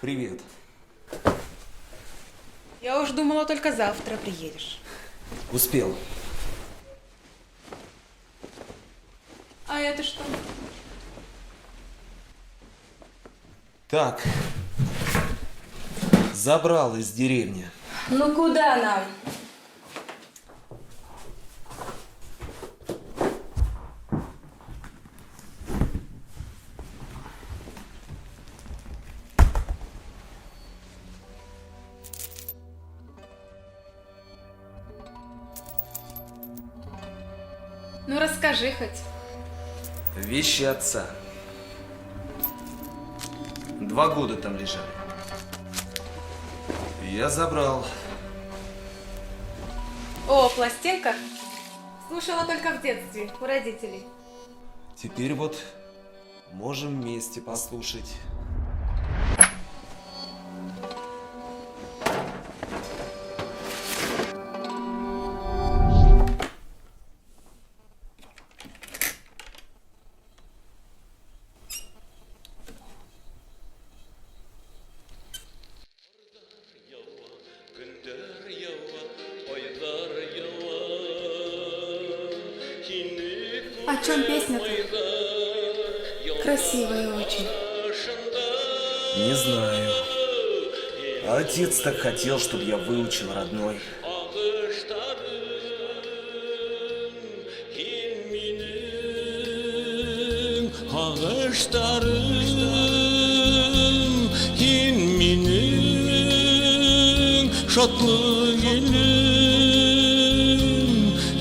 Привет. Я уж думала, только завтра приедешь. Успел. А это что? Так. Забрал из деревни. Ну куда нам? Ну расскажи хоть. Вещи отца. 2 года там лежали. Я забрал. О, пластинка? Слушала только в детстве, у родителей. Теперь вот можем вместе послушать. О чем песня-то? Красивая очень. Не знаю. А отец так хотел, чтобы я выучил родной. Şadlı elim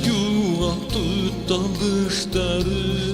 yuvaltı da kışları